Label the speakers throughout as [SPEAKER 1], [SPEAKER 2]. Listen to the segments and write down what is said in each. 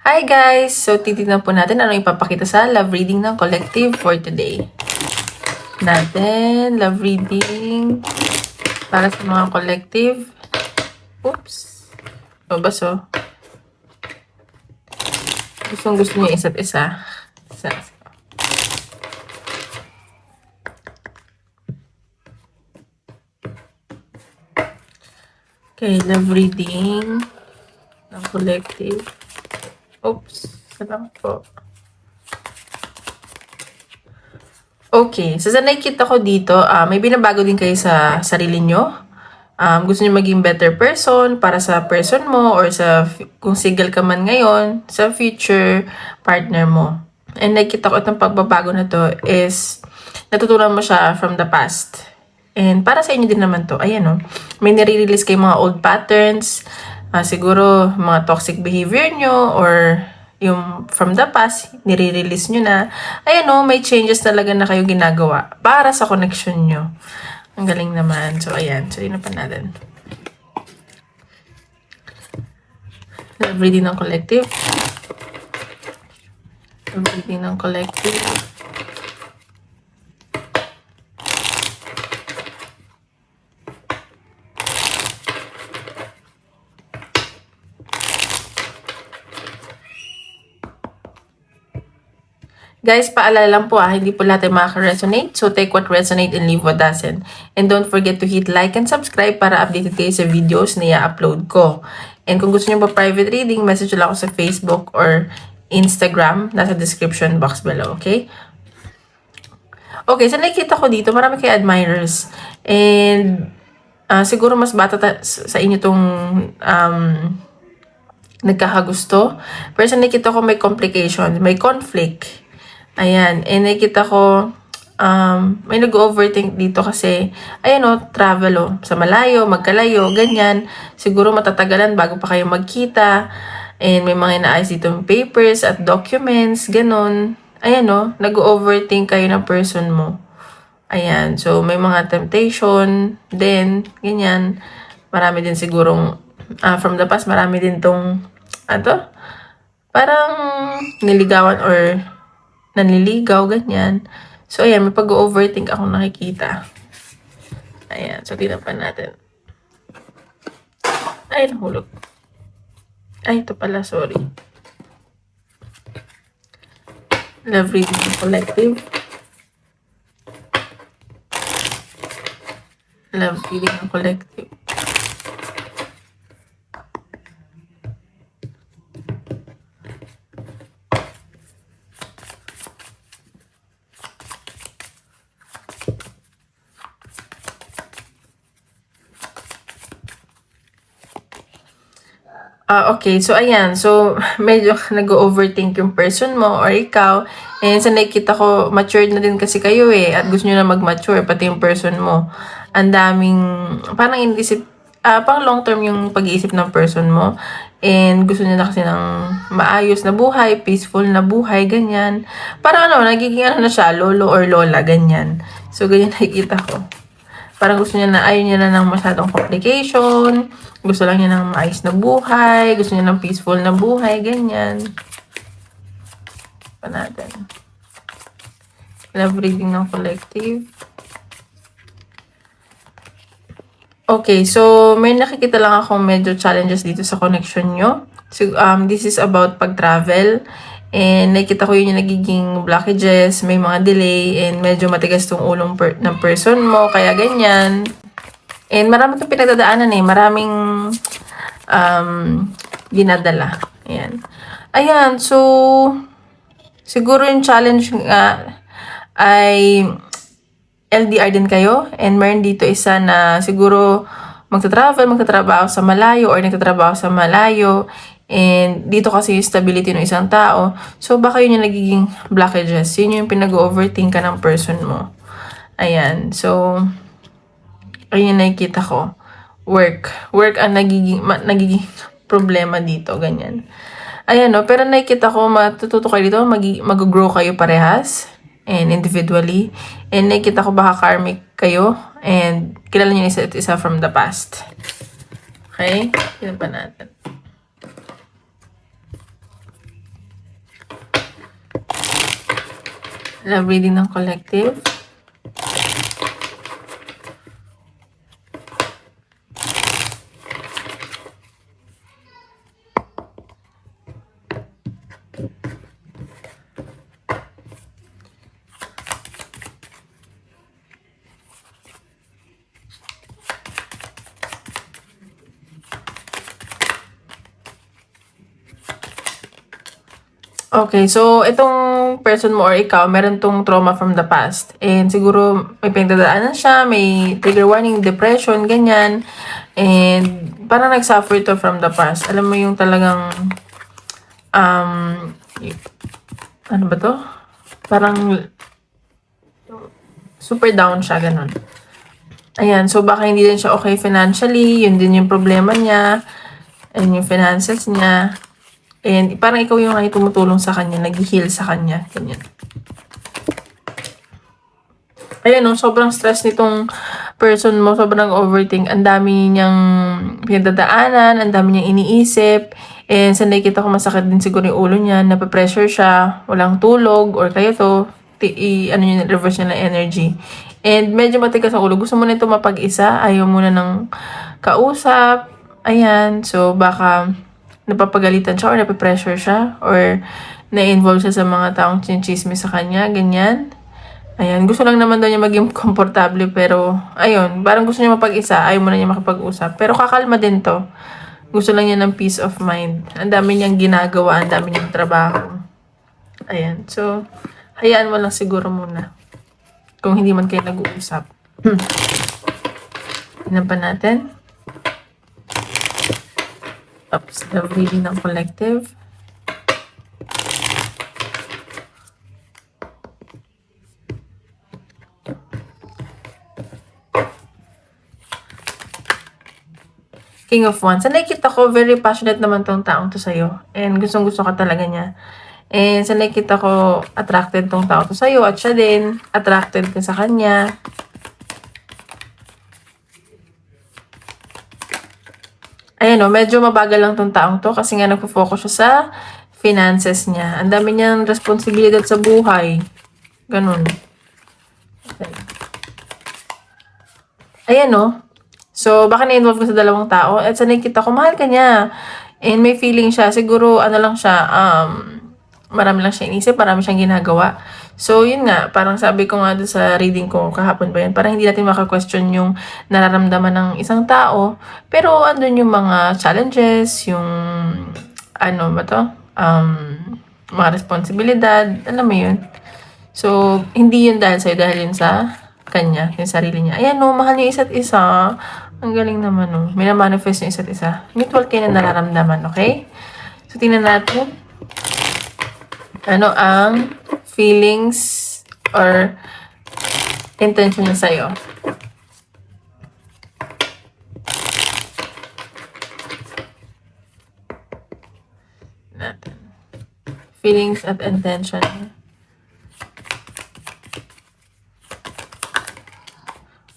[SPEAKER 1] Hi guys! So, titignan po natin ano ipapakita sa love reading ng collective for today. Love reading para sa mga collective. Oops! Mabas oh. Gusto niya isa't isa. Okay, love reading ng collective. Oops! Salang po. Okay, so sa nakikita ko dito, may binabago din kayo sa sarili nyo. Gusto niyo maging better person para sa person mo or kung single ka man ngayon, sa future partner mo. And nakikita ko itong pagbabago na to is natutunan mo siya from the past. And para sa inyo din naman to, ayan o, may nare-release kayo mga old patterns, siguro mga toxic behavior nyo or yung from the past, nire-release nyo na, ayan o, may changes talaga na kayo ginagawa para sa connection nyo. Ang galing naman. So, ayan. So, yun na pa natin. Love reading ng collective. Love reading ng collective. Guys, paalala lang po hindi po lahat ay makaka-resonate. So, take what resonate and leave what doesn't. And don't forget to hit like and subscribe para updated kayo sa videos na i-upload ko. And kung gusto niyo po private reading, message lang ako sa Facebook or Instagram. Nasa description box below, okay? Okay, so nakikita ko dito, marami kayo admirers. And siguro mas bata sa inyo tong nagkakagusto. Pero sa nakikita ko may complications, may conflict. Ayan. And nakikita ko, may nag-overthink dito kasi, ayan o, travel o, sa malayo, magkalayo, ganyan. Siguro matatagalan bago pa kayo magkita. And may mga inaayos dito papers at documents, ganun. Ayan o, nag-overthink kayo ng person mo. Ayan. So, may mga temptation, then, ganyan. Marami din sigurong, from the past, marami din tong, parang niligawan or nanliligaw, ganyan. So, ayan, may pag-overthink akong nakikita. Ayan, so, tignan pa natin. Ay, nahulog. Ay, ito pala, sorry. Love reading collective. Love reading collective. Okay, so ayan. So, medyo nag-overthink yung person mo or ikaw. And sa nakikita ko, matured na din kasi kayo eh. At gusto nyo na mag-mature, pati yung person mo. Ang daming, parang inisip, pang long term yung pag-iisip ng person mo. And gusto nyo na kasi ng maayos na buhay, peaceful na buhay, ganyan. Parang nagiging na siya, lolo or lola, ganyan. So, ganyan nakikita ko. Parang gusto niya na, ayaw niya na ng masyadong complication. Gusto lang niya ng maayos na buhay. Gusto niya ng peaceful na buhay. Ganyan. Pa natin. Love reading ng collective. Okay, so may nakikita lang akong medyo challenges dito sa connection nyo. So, this is about pag-travel. And nakita ko yun yung nagiging blockages, may mga delay, and medyo matigas tong ulong ng person mo, kaya ganyan. And marami itong pinagdadaanan eh, maraming dinadala. Ayan. Ayan, so, siguro yung challenge nga ay LDR din kayo, and meron dito isa na siguro magtatrabaho sa malayo, or nagtatrabaho sa malayo, and dito kasi yung stability ng isang tao. So, baka yun yung nagiging blockages. Yun yung pinag-overthink ka ng person mo. Ayan. So, ayun yung nakikita ko. Work ang nagiging problema dito. Ganyan. Ayan, no? Pero nakikita ko, matututo kayo dito. Mag-grow kayo parehas. And individually. And nakikita ko baka karmic kayo. And kilala nyo isa from the past. Okay? Yun pa natin. Love reading ng collective. Okay, so itong person mo or ikaw, meron tong trauma from the past. And siguro may pinagdadaanan siya, may trigger warning, depression, ganyan. And parang nag-suffer to from the past. Alam mo yung talagang, ano ba to? Parang super down siya, ganun. Ayan, so baka hindi din siya okay financially, yun din yung problema niya, and yung finances niya. And parang ikaw yung ay tumutulong sa kanya, nag-heal sa kanya. Ganyan. Ayan no, sobrang stress nitong person mo, sobrang overthink. Ang dami niyang pinagdadaanan, ang dami niyang iniisip. And sa nakikita ko masakit din siguro yung ulo niya, napapressure siya, walang tulog, or kayo to, reverse niya ng energy. And medyo matigas ang ulo. Gusto mo na ito mapag-isa, ayaw muna ng kausap. Ayan, so baka napapagalitan siya or napapressure siya or na-involve siya sa mga taong chinchismis sa kanya, ganyan. Ayan, gusto lang naman daw niya maging komportable pero ayun, parang gusto niya mapag-isa, ayaw mo na niya makapag-usap. Pero kakalma din to. Gusto lang niya ng peace of mind. Ang dami niyang ginagawa, ang dami niyang trabaho. Ayan, so hayaan mo lang siguro muna. Kung hindi man kayo nag-uusap. Tignan pa natin. Tapos, the reading ng collective. King of Wands. Sa nakikita ko, very passionate naman tong taong to sa'yo. And gustong-gusto ka talaga niya. And sa nakikita ko, attracted tong tao to sa'yo. At siya din, attracted ka sa kanya. Ayan o, medyo mabagal lang tong taong to kasi nga nagpo-focus siya sa finances niya. Ang dami niyang responsibilidad sa buhay. Ganun. Okay. Ayan o. So, baka na-involve ka sa dalawang tao. At sa nakikita ko, mahal ka niya. And may feeling siya. Siguro, ano lang siya, marami lang siya inisip, marami siyang ginagawa. So, yun nga, parang sabi ko nga doon sa reading ko kahapon ba yun, parang hindi natin maka-question yung nararamdaman ng isang tao. Pero, andun yung mga challenges, yung, ano ba to? Mga responsibilidad, alam mo yun. So, hindi yun dahil sa'yo, dahil yun sa kanya, yung sarili niya. Ayan, no, mahal niya isa't isa. Ang galing naman, no. Minamanifest yung isa't isa. Mutual kayo na nararamdaman, okay? So, tingnan natin. Ano ang feelings or intention niya sa'yo? Natin. Feelings at intention.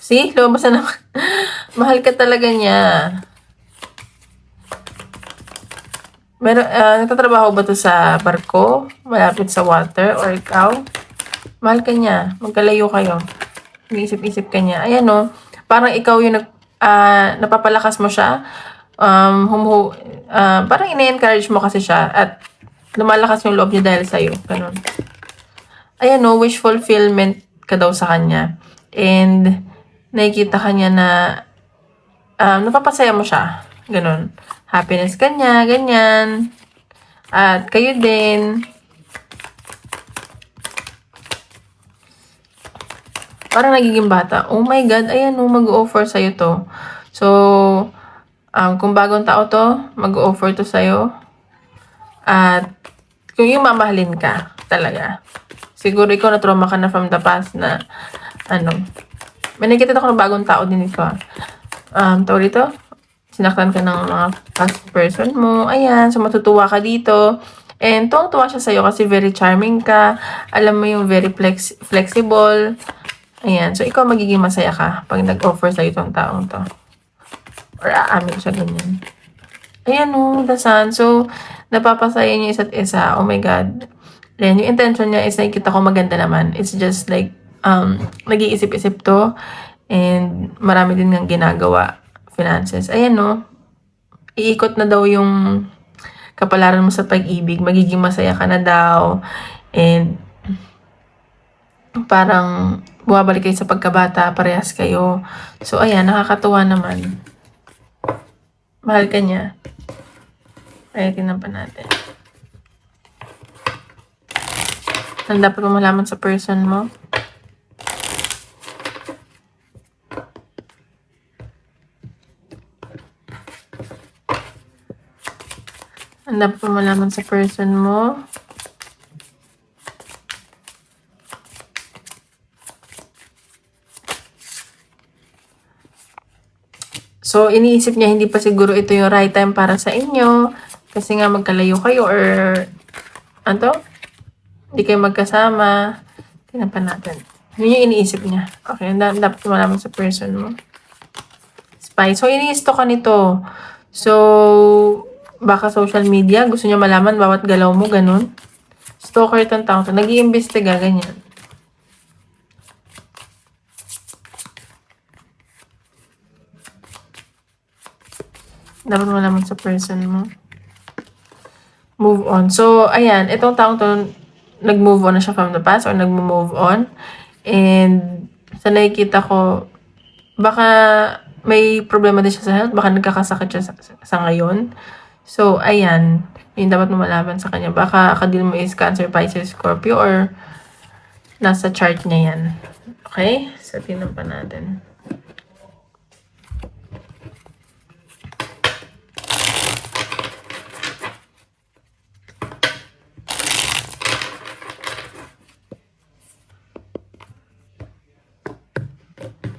[SPEAKER 1] See? Lumabas na naman. Mahal ka talaga niya. Meron, nagtatrabaho ba to sa barko? Malapit sa water? Or ikaw? Mahal ka niya. Magkalayo kayo. Iisip-isip ka niya. Ayan o. Parang ikaw yung napapalakas mo siya. Parang ine-encourage mo kasi siya. At lumalakas yung loob niya dahil sa'yo. Ganun. Ayan o. Wish fulfillment ka daw sa kanya. And nakikita ka niya na napapasaya mo siya. Ganun. Happiness ka niya, ganyan. At kayo din. Parang nagiging bata. Oh my God, ayan o, mag-offer sa'yo to. So, kung bagong tao to, mag-offer to sa'yo. At kung yung mamahalin ka, talaga. Siguro ikaw na-trauma ka na from the past na, may nakikita ako ng bagong tao din ito. Tao dito, sinaktan ka ng mga past person mo. Ayan, so matutuwa ka dito. And tuwang-tuwa siya sa'yo kasi very charming ka. Alam mo yung very flexible. Ayan, so ikaw magiging masaya ka pag nag-offer sa'yo itong taong to. Or aamin siya ganyan. Ayan o, the sun. So, napapasaya niyo isa't isa. Oh my God. Then, yung intention niya is nakikita ko maganda naman. It's just like, nag-iisip-isip to. And marami din ng ginagawa. Finances. Ayan, no? Iikot na daw yung kapalaran mo sa pag-ibig. Magiging masaya ka na daw. And parang bumabalik kayo sa pagkabata. Parehas kayo. So, ayan. Nakakatuwa naman. Mahal ka niya. Kaya tingnan pa natin. Ang dapat mo malaman sa person mo. Ang dapat mo malaman sa person mo. So, iniisip niya hindi pa siguro ito yung right time para sa inyo. Kasi nga magkalayo kayo or ano? Hindi kayo magkasama. Tingnan pa natin. Yun yung iniisip niya. Okay, dapat malaman sa person mo. Spy. So, iniisto ka nito. So, baka social media. Gusto niya malaman bawat galaw mo, ganun. Stalker itong tao. So, nag-iimbestiga, ganyan. Dapat malaman sa person mo. Move on. So, ayan. Itong taong to, nag-move on na siya from the past or nag-move on. And sa nakikita ko, baka may problema din siya sa health. Baka nagkakasakit siya sa ngayon. So, ayan. Yung dapat mo malaman sa kanya. Baka kadil mo is Cancer, Pisces, Scorpio or nasa chart niya yan. Okay? So, tingnan pa natin.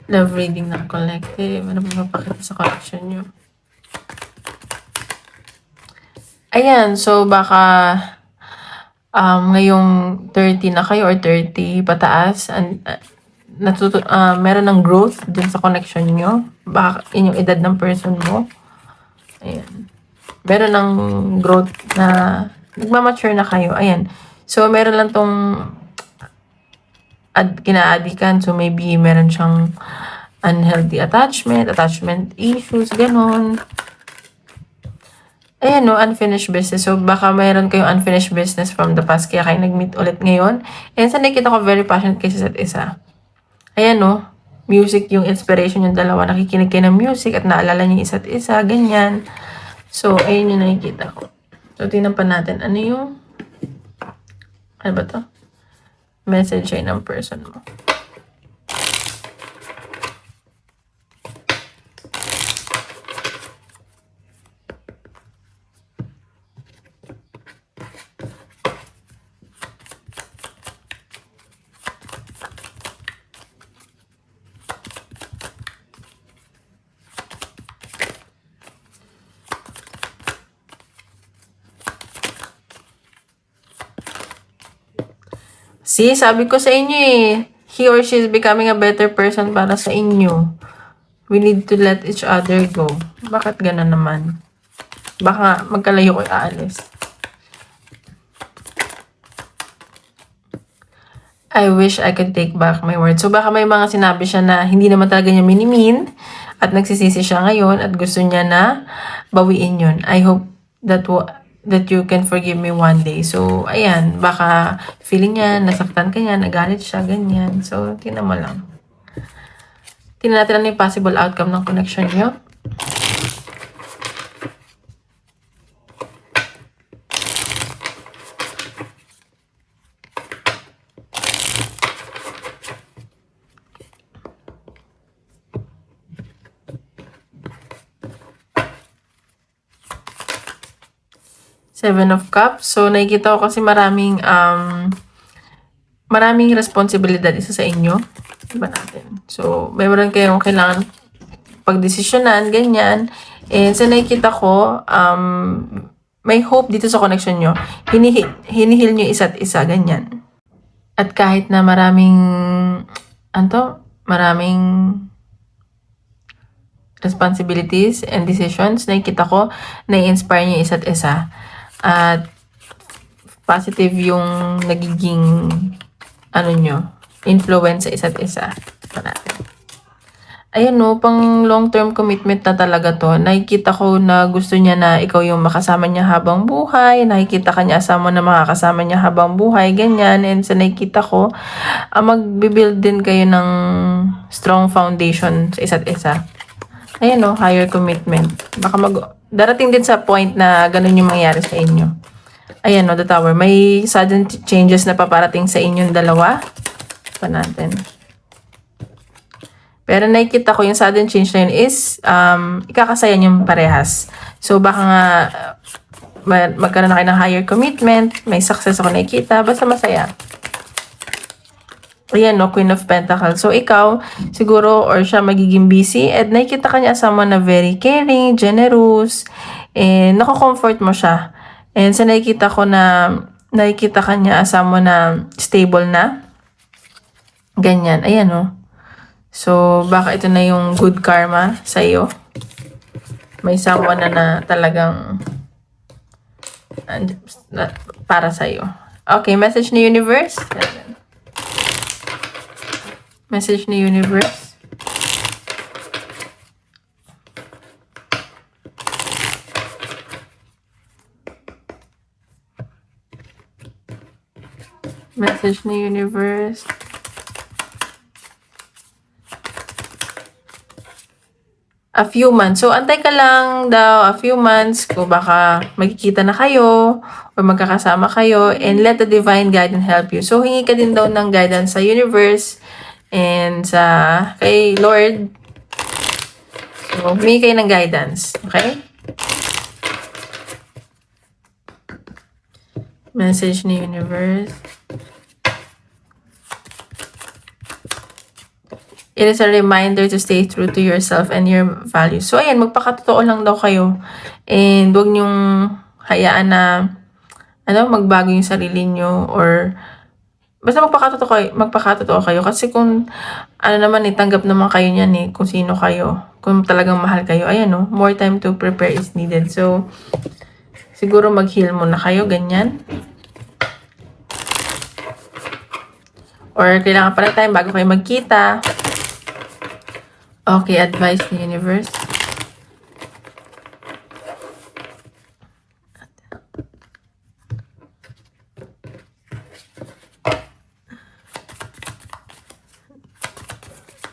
[SPEAKER 1] Love reading ng collective. Ano ba mapakita sa collection nyo? Ayan. So, baka ngayong 30 na kayo or 30 pataas. Meron ng growth dun sa connection nyo. Baka yun yung edad ng person mo. Ayan. Meron ng growth na nagmamature na kayo. Ayan. So, meron lang tong kinaadikan. So, maybe meron siyang unhealthy attachment issues, ganun. Ayan, no, unfinished business. So, baka mayroon kayong unfinished business from the past, kaya kayo nag-meet ulit ngayon. And sa nakikita ko, very passionate kayo sa isa't isa. Ayan, no, music yung inspiration yung dalawa. Nakikinig kayo ng music at naalala niyo yung isa't isa, ganyan. So, ayun yung nakikita ko. So, tingnan pa natin. Ano yung, ano ba to? Message ay ng person mo. See, sabi ko sa inyo he or she is becoming a better person para sa inyo. We need to let each other go. Bakit gano'n naman? Baka magkalayo ko aalis. I wish I could take back my word. So, baka may mga sinabi siya na hindi naman talaga niya minimin at nagsisisi siya ngayon at gusto niya na bawiin yun. I hope that you can forgive me one day. So, ayan, baka feeling niya, nasaktan ka niya, nagalit siya, ganyan. So, tingnan mo lang. Tingnan natin ano yung possible outcome ng connection niyo. Seven of Cups. So, nakikita ko kasi maraming responsibilidad isa sa inyo. Diba natin? So, mayroon kayong kailangan pagdesisyonan, ganyan. And sa nakikita ko, may hope dito sa connection nyo. Hinihil nyo isa't isa, ganyan. At kahit na maraming responsibilities and decisions, nakikita ko, na-inspire nyo isa't isa. At positive yung nagiging ano nyo, influence sa isa't isa. Ito natin. Ayan no, pang long-term commitment na talaga to. Nakikita ko na gusto niya na ikaw yung makasama niya habang buhay. Nakikita ka niya asama na makakasama niya habang buhay. Ganyan. And sa nakikita ko, magbibuild din kayo ng strong foundation sa isa't isa. Ayan no, higher commitment. Baka darating din sa point na ganun yung mangyari sa inyo. Ayan no, the tower. May sudden changes na paparating sa inyong dalawa. Pa natin. Pero nakikita ko yung sudden change na yun is ikakasaya yung parehas. So baka nga magkaroon na kayo ng higher commitment, may success ako nakikita, basta masaya. Ayan no, Queen of Pentacles. So ikaw, siguro or siya magiging busy at nakikita ka niya as someone na very caring, generous, and nako-comfort mo siya. And sa nakikita ko na nakikita ka niya as someone na stable na. Ganyan, ayan no. So, baka ito na yung good karma sa iyo. May someone na talagang para sa iyo. Okay, message ni universe. Message ni universe. Message ni universe. A few months. So, antay ka lang daw a few months kung baka magkikita na kayo or magkakasama kayo and let the divine guidance help you. So, hingi ka din daw ng guidance sa universe and sa kay Lord. So, humingi kayo ng guidance. Okay? Message ni universe. It is a reminder to stay true to yourself and your values. So, ayan, magpakatotoo lang daw kayo. And huwag niyong hayaan na magbago yung sarili niyo or basta magpakatotoo kayo. Kasi kung tanggap naman kayo niyan kung sino kayo. Kung talagang mahal kayo. Ayan more time to prepare is needed. So, siguro mag-heal muna kayo, ganyan. Or kailangan pala time bago kayo magkita. Okay, advice ni universe.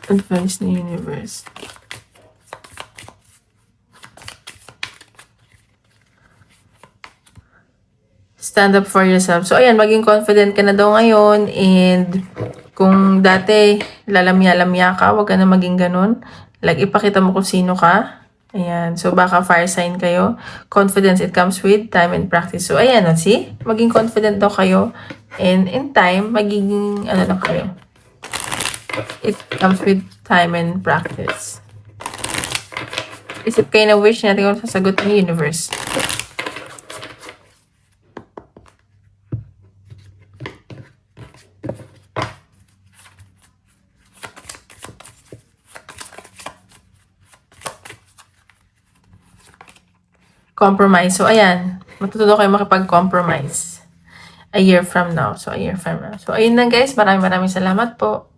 [SPEAKER 1] Advice ni universe. Stand up for yourself. So, ayan, maging confident ka na daw ngayon and kung dati lalamya-lamya ka, wag ka na maging ganun. Like, ipakita mo kung sino ka. Ayan. So, baka fire sign kayo. Confidence, it comes with time and practice. So, ayan. See? Maging confident daw kayo. And in time, magiging, na kayo. It comes with time and practice. Isip kayo na wish natin kung sasagot ng universe. Compromise. So, ayan. Matututo kayo makipag-compromise. A year from now. So, ayun lang guys. Maraming salamat po.